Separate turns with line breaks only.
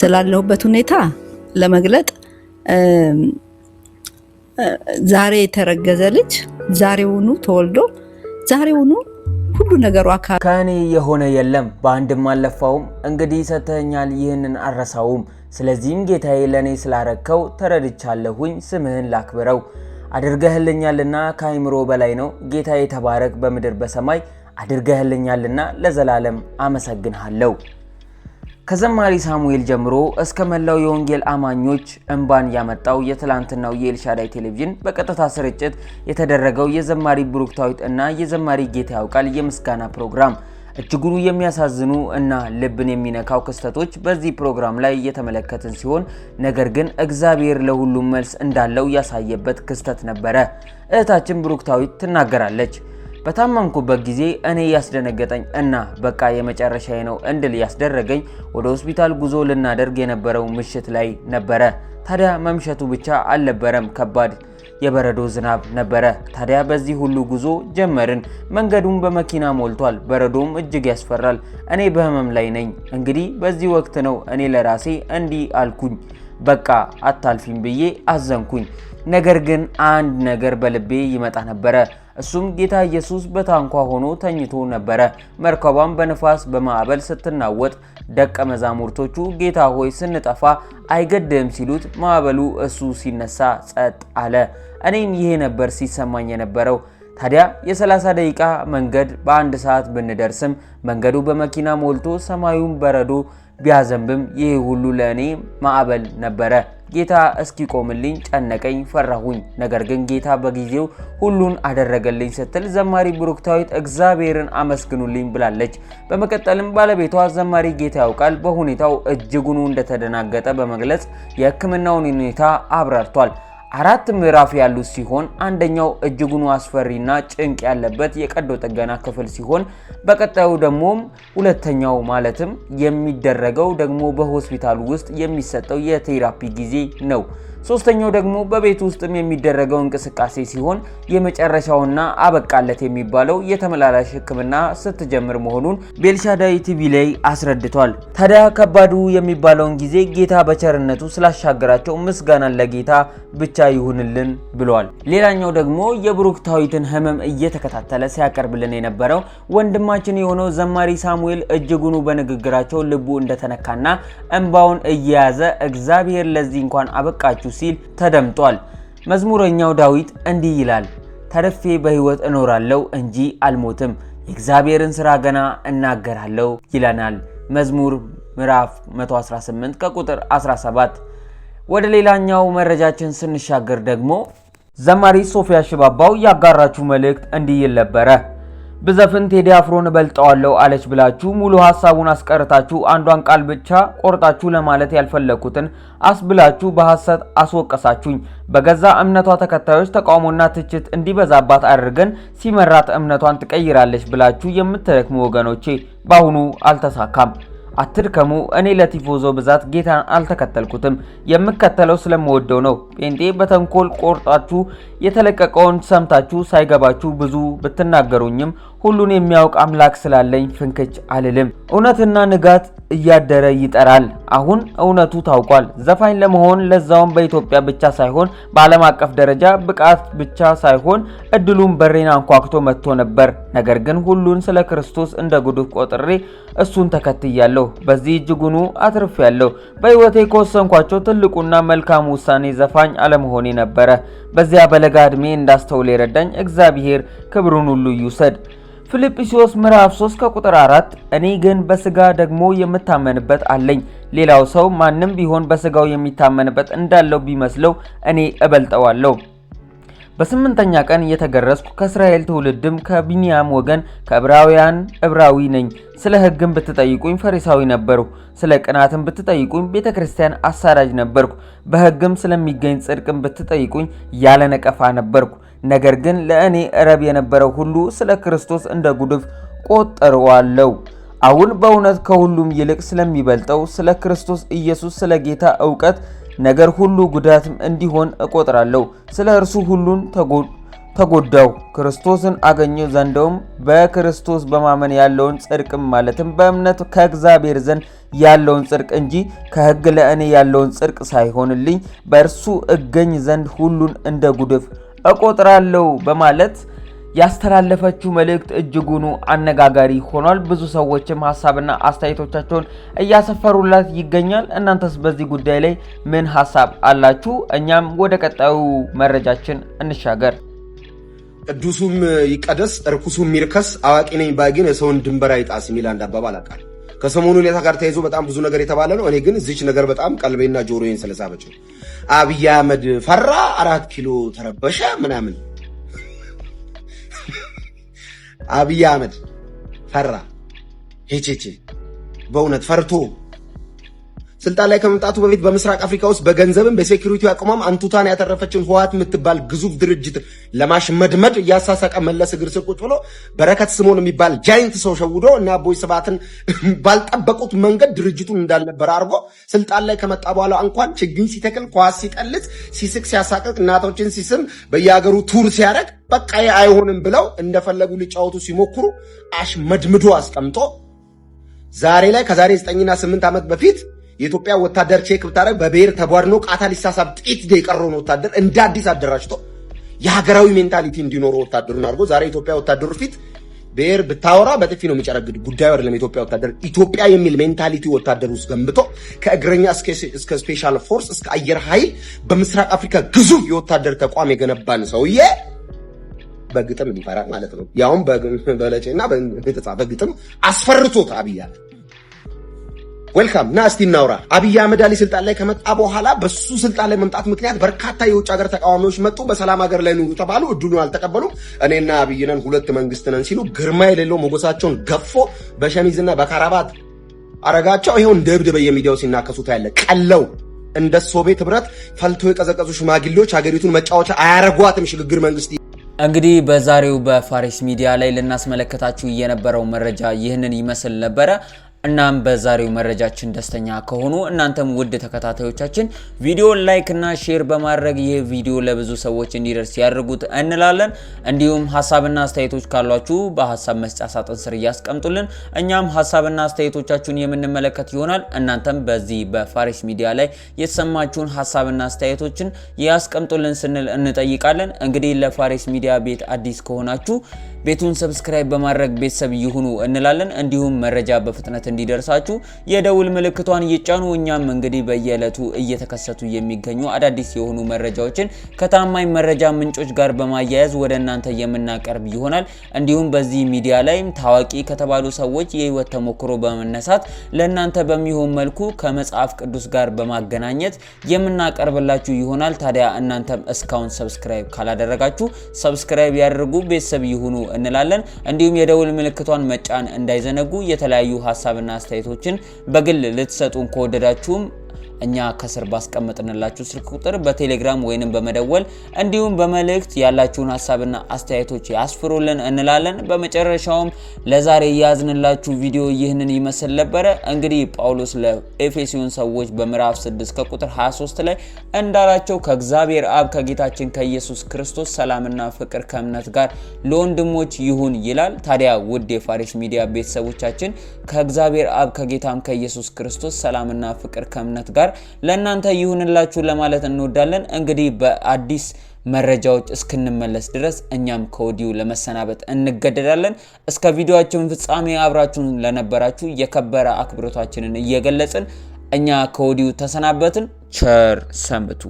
ስላለሁበት ሁኔታ ለመግለጥ ዛሬ የተረገዘ ልጅ ዛሬውኑ ተወልዶ ዛሬውኑ ሁሉ ነገሩ
ከኔ የሆነ የለም በአንድም አለፋውም እንግዲህ ሰተኛል ይህንን አረሳውም ስለዚህም ጌታዬ ለኔ ስላረከው ተረድቻለሁኝ ስምህን ላክብረው አድርገህልኛልና ከአይምሮ በላይ ነው ጌታዬ ተባረክ በምድር በሰማይ አድርገህልኛልና ለዘላለም አመሰግንሃለሁ። ከዘማሪ ሳሙኤል ጀምሮ እስከ መላው የወንጌል አማኞች እንባን ያመጣው የትላንትናው የኤልሻዳይ ቴሌቪዥን በቀጥታ ስርጭት የተደረገው የዘማሪ ብሩክታዊት እና የዘማሪ ጌታ ያውቃል የምስጋና ፕሮግራም እጅጉን የሚያሳዝኑ እና ልብን የሚነካው ክስተቶች በዚህ ፕሮግራም ላይ የተመለከትን ሲሆን ነገር ግን እግዚአብሔር ለሁሉም መልስ እንዳለው ያሳየበት ክስተት ነበረ። እህታችን ብሩክታዊት ትናገራለች። በታመምኩበት ጊዜ እኔ ያስደነገጠኝ እና በቃ የመጨረሻዬ ነው እንድል ያስደረገኝ ወደ ሆስፒታል ጉዞ ልናደርግ የነበረው ምሽት ላይ ነበረ። ታዲያ መምሸቱ ብቻ አልነበረም፣ ከባድ የበረዶ ዝናብ ነበረ። ታዲያ በዚህ ሁሉ ጉዞ ጀመርን። መንገዱም በመኪና ሞልቷል፣ በረዶም እጅግ ያስፈራል። እኔ በህመም ላይ ነኝ። እንግዲህ በዚህ ወቅት ነው እኔ ለራሴ እንዲህ አልኩኝ፣ በቃ አታልፊም ብዬ አዘንኩኝ። ነገር ግን አንድ ነገር በልቤ ይመጣ ነበረ። እሱም ጌታ ኢየሱስ በታንኳ ሆኖ ተኝቶ ነበረ። መርከቧም በንፋስ በማዕበል ስትናወጥ ደቀ መዛሙርቶቹ ጌታ ሆይ ስንጠፋ አይገድም ሲሉት ማዕበሉ እሱ ሲነሳ ጸጥ አለ። እኔም ይሄ ነበር ሲሰማኝ የነበረው። ታዲያ የ30 ደቂቃ መንገድ በአንድ ሰዓት ብንደርስም መንገዱ በመኪና ሞልቶ ሰማዩን በረዶ ቢያዘንብም ይሄ ሁሉ ለእኔ ማዕበል ነበረ። ጌታ እስኪቆምልኝ ጨነቀኝ፣ ፈራሁኝ። ነገር ግን ጌታ በጊዜው ሁሉን አደረገልኝ ስትል ዘማሪ ብሩክታዊት እግዚአብሔርን አመስግኑልኝ ብላለች። በመቀጠልም ባለቤቷ ዘማሪ ጌታ ያውቃል በሁኔታው እጅጉን እንደተደናገጠ በመግለጽ የሕክምናውን ሁኔታ አብራርቷል። 4 ምዕራፍ ያሉት ሲሆን አንደኛው እጅጉን አስፈሪና ጭንቅ ያለበት የቀዶ ጥገና ክፍል ሲሆን በቀጣዩ ደግሞ ሁለተኛው ማለትም የሚደረገው ደግሞ በሆስፒታሉ ውስጥ የሚሰጠው የቴራፒ ጊዜ ነው። ሶስተኛው ደግሞ በቤት ውስጥም የሚደረገው እንቅስቃሴ ሲሆን የመጨረሻውና አበቃለት የሚባለው የተመላላሽ ሕክምና ስትጀምር መሆኑን በኤልሻዳይ ቲቪ ላይ አስረድቷል። ታዲያ ከባዱ የሚባለውን ጊዜ ጌታ በቸርነቱ ስላሻገራቸው ምስጋናን ለጌታ ብቻ ይሁንልን ብሏል። ሌላኛው ደግሞ የብሩክታዊትን ህመም እየተከታተለ ሲያቀርብልን የነበረው ወንድማችን የሆነው ዘማሪ ሳሙኤል እጅጉኑ በንግግራቸው ልቡ እንደተነካና እንባውን እየያዘ እግዚአብሔር ለዚህ እንኳን አበቃችሁ ሲል ተደምጧል። መዝሙረኛው ዳዊት እንዲህ ይላል፣ ተርፌ በህይወት እኖራለሁ እንጂ አልሞትም፣ የእግዚአብሔርን ሥራ ገና እናገራለሁ ይለናል። መዝሙር ምዕራፍ 118 ከቁጥር 17። ወደ ሌላኛው መረጃችን ስንሻገር ደግሞ ዘማሪ ሶፊያ ሽባባው ያጋራችሁ መልእክት እንዲህ ይል ነበረ። በዘፈን ቴዲ አፍሮን በልጣዋለሁ አለች ብላችሁ ሙሉ ሐሳቡን አስቀርታችሁ አንዷን ቃል ብቻ ቆርጣችሁ ለማለት ያልፈለኩትን አስብላችሁ በሐሰት አስወቀሳችሁኝ። በገዛ እምነቷ ተከታዮች ተቃውሞና ትችት እንዲበዛባት አድርገን ሲመራት እምነቷን ትቀይራለች ብላችሁ የምትደክሙ ወገኖቼ ባሁኑ አልተሳካም። አትድከሙ። እኔ ለቲፎዞ ብዛት ጌታን አልተከተልኩትም፣ የምከተለው ስለምወደው ነው። ጴንጤ በተንኮል ቆርጣችሁ የተለቀቀውን ሰምታችሁ ሳይገባችሁ ብዙ ብትናገሩኝም ሁሉን የሚያውቅ አምላክ ስላለኝ ፍንክች አልልም። እውነትና ንጋት እያደረ ይጠራል። አሁን እውነቱ ታውቋል። ዘፋኝ ለመሆን ለዛውም በኢትዮጵያ ብቻ ሳይሆን በዓለም አቀፍ ደረጃ ብቃት ብቻ ሳይሆን እድሉን በሬን አንኳክቶ መጥቶ ነበር። ነገር ግን ሁሉን ስለ ክርስቶስ እንደ ጉድፍ ቆጥሬ እሱን ተከትያለሁ። በዚህ እጅጉኑ አትርፌያለሁ። በህይወቴ ከወሰንኳቸው ትልቁና መልካም ውሳኔ ዘፋኝ አለመሆኔ ነበረ። በዚያ በለጋ ዕድሜ እንዳስተውል የረዳኝ እግዚአብሔር ክብሩን ሁሉ ይውሰድ። ፊልጵስዩስ ምዕራፍ 3 ከቁጥር 4 እኔ ግን በስጋ ደግሞ የምታመንበት አለኝ። ሌላው ሰው ማንም ቢሆን በስጋው የሚታመንበት እንዳለው ቢመስለው እኔ እበልጠዋለሁ። በስምንተኛ ቀን የተገረዝኩ ከእስራኤል ትውልድም ከቢንያም ወገን ከዕብራውያን ዕብራዊ ነኝ። ስለ ሕግም ብትጠይቁኝ ፈሪሳዊ ነበርኩ። ስለ ቅናትም ብትጠይቁኝ ቤተክርስቲያን አሳዳጅ ነበርኩ። በሕግም ስለሚገኝ ጽድቅም ብትጠይቁኝ ያለ ነቀፋ ነበርኩ። ነገር ግን ለእኔ ረብ የነበረው ሁሉ ስለ ክርስቶስ እንደ ጉድፍ ቆጠረዋለሁ። አሁን በእውነት ከሁሉም ይልቅ ስለሚበልጠው ስለ ክርስቶስ ኢየሱስ ስለ ጌታ ዕውቀት ነገር ሁሉ ጉዳትም እንዲሆን እቆጥራለሁ። ስለ እርሱ ሁሉን ተጎዳው ክርስቶስን አገኘው ዘንዶም በክርስቶስ በማመን ያለውን ጽድቅ ማለትም በእምነት ከእግዚአብሔር ዘንድ ያለውን ጽድቅ እንጂ ከሕግ ለእኔ ያለውን ጽድቅ ሳይሆንልኝ በእርሱ እገኝ ዘንድ ሁሉን እንደ ጉድፍ እቆጥራለሁ በማለት ያስተላለፈችው መልእክት እጅጉኑ አነጋጋሪ ሆኗል። ብዙ ሰዎችም ሐሳብና አስተያየቶቻቸውን እያሰፈሩላት ይገኛል። እናንተስ በዚህ ጉዳይ ላይ ምን ሐሳብ አላችሁ? እኛም ወደ ቀጣዩ መረጃችን እንሻገር።
ቅዱሱም ይቀደስ እርኩሱም ይርከስ አዋቂ ነኝ ባይ ግን የሰውን ድንበር አይጣስ የሚል አንድ አባባል አውቃለሁ። ከሰሞኑ ሌላ ጋር ተያይዞ በጣም ብዙ ነገር የተባለ ነው። እኔ ግን እዚች ነገር በጣም ቀልቤና ጆሮዬን ስለሳበች ነው። አብይ አህመድ ፈራ፣ 4 ኪሎ ተረበሸ ምናምን። አብይ አህመድ ፈራ ሄቼቼ በእውነት ፈርቶ ስልጣን ላይ ከመምጣቱ በፊት በምስራቅ አፍሪካ ውስጥ በገንዘብም በሴኩሪቲ አቋማም አንቱታን ያተረፈችን ህወሓት የምትባል ግዙፍ ድርጅት ለማሽመድመድ እያሳሳቀ መለስ እግር ስር ቁጭ ብሎ በረከት ስምኦን የሚባል ጃይንት ሰው ሸውዶ እና አቦይ ስብሃትን ባልጠበቁት መንገድ ድርጅቱን እንዳልነበረ አድርጎ ስልጣን ላይ ከመጣ በኋላ እንኳን ችግኝ ሲተክል፣ ኳስ ሲጠልዝ፣ ሲስቅ ሲያሳቅቅ፣ እናቶችን ሲስም፣ በየሀገሩ ቱር ሲያደርግ በቃ አይሆንም ብለው እንደፈለጉ ሊጫወቱ ሲሞክሩ አሽመድምዶ አስቀምጦ ዛሬ ላይ ከዛሬ 9 እና 8 ዓመት በፊት የኢትዮጵያ ወታደር ቼክ ብታረግ በብሔር ተቧድኖ ቃታ ሊሳሳብ ጥቂት የቀረውን ወታደር እንደ አዲስ አደራጅቶ የሀገራዊ ሜንታሊቲ እንዲኖረው ወታደሩን አድርጎ ዛሬ ኢትዮጵያ ወታደሩ ፊት ብሔር ብታወራ በጥፊ ነው የሚጨረግድ። ጉዳዩ አይደለም። ኢትዮጵያ ወታደር ኢትዮጵያ የሚል ሜንታሊቲ ወታደር ውስጥ ገንብቶ ከእግረኛ እስከ ስፔሻል ፎርስ እስከ አየር ኃይል በምስራቅ አፍሪካ ግዙፍ የወታደር ተቋም የገነባን ሰውዬ በግጥም ይፈራል ማለት ነው። ያውም በለጨና በተጻፈ ግጥም አስፈርቶት አብይ አህመድ ዌልካም ና እስቲ እናውራ። አብይ አህመድ አሊ ስልጣን ላይ ከመጣ በኋላ በሱ ስልጣን ላይ መምጣት ምክንያት በርካታ የውጭ ሀገር ተቃዋሚዎች መጡ። በሰላም ሀገር ላይ ኑሩ ተባሉ። እድሉን አልተቀበሉም። እኔና አብይ ነን ሁለት መንግስት ነን ሲሉ ግርማ የሌለው ሞገሳቸውን ገፎ በሸሚዝና በካራባት አረጋቸው። ይሄው እንደ እብድ በየሚዲያው ሲናከሱት ያለ ቀለው እንደ ሶቪየት ህብረት ፈልቶ የቀዘቀዙ ሽማግሌዎች ሀገሪቱን መጫወቻ አያረጓትም ሽግግር መንግስት።
እንግዲህ በዛሬው በፋሪስ ሚዲያ ላይ ልናስመለከታችሁ የነበረው መረጃ ይህንን ይመስል ነበረ። እናም በዛሬው መረጃችን ደስተኛ ከሆኑ እናንተም ውድ ተከታታዮቻችን ቪዲዮ ላይክ እና ሼር በማድረግ ይህ ቪዲዮ ለብዙ ሰዎች እንዲደርስ ያድርጉት እንላለን። እንዲሁም ሐሳብና አስተያየቶች ካሏችሁ በሐሳብ መስጫ ሳጥን ስር ያስቀምጡልን። እኛም ሐሳብና አስተያየቶቻችሁን የምንመለከት ይሆናል። እናንተም በዚህ በፋሪስ ሚዲያ ላይ የተሰማችሁን ሐሳብና አስተያየቶችን ያስቀምጡልን ስንል እንጠይቃለን። እንግዲህ ለፋሪስ ሚዲያ ቤት አዲስ ከሆናችሁ ቤቱን ሰብስክራይብ በማድረግ ቤተሰብ ይሁኑ እንላለን። እንዲሁም መረጃ በፍጥነት እንዲደርሳችሁ የደውል ምልክቷን ይጫኑ። እኛም እንግዲህ በየዕለቱ እየተከሰቱ የሚገኙ አዳዲስ የሆኑ መረጃዎችን ከታማኝ መረጃ ምንጮች ጋር በማያያዝ ወደ እናንተ የምናቀርብ ይሆናል። እንዲሁም በዚህ ሚዲያ ላይ ታዋቂ ከተባሉ ሰዎች የህይወት ተሞክሮ በመነሳት ለእናንተ በሚሆን መልኩ ከመጽሐፍ ቅዱስ ጋር በማገናኘት የምናቀርብላችሁ ይሆናል። ታዲያ እናንተም እስካሁን ሰብስክራይብ ካላደረጋችሁ ሰብስክራይብ ያድርጉ፣ ቤተሰብ ይሁኑ እንላለን። እንዲሁም የደውል ምልክቷን መጫን እንዳይዘነጉ። የተለያዩ ሐሳብና አስተያየቶችን በግል ልትሰጡን ከወደዳችሁም እኛ ከስር ባስቀመጥንላችሁ ስልክ ቁጥር በቴሌግራም ወይንም በመደወል እንዲሁም በመልእክት ያላችሁን ሐሳብና አስተያየቶች ያስፍሩልን እንላለን። በመጨረሻውም ለዛሬ ያዝንላችሁ ቪዲዮ ይህንን ይመስል ነበረ። እንግዲህ ጳውሎስ ለኤፌሶን ሰዎች በምዕራፍ 6 ከቁጥር 23 ላይ እንዳላቸው ከእግዚአብሔር አብ ከጌታችን ከኢየሱስ ክርስቶስ ሰላምና ፍቅር ከእምነት ጋር ለወንድሞች ይሁን ይላል። ታዲያ ውድ የፋሪስ ሚዲያ ቤተሰቦቻችን ከእግዚአብሔር አብ ከጌታም ከኢየሱስ ክርስቶስ ሰላምና ፍቅር ከእምነት ጋር ለእናንተ ይሁንላችሁ ለማለት እንወዳለን። እንግዲህ በአዲስ መረጃዎች እስክንመለስ ድረስ እኛም ከወዲሁ ለመሰናበት እንገደዳለን። እስከ ቪዲዮአችን ፍጻሜ አብራችሁን ለነበራችሁ የከበረ አክብሮታችንን እየገለጽን እኛ ከወዲሁ ተሰናበትን። ቸር ሰንብቱ።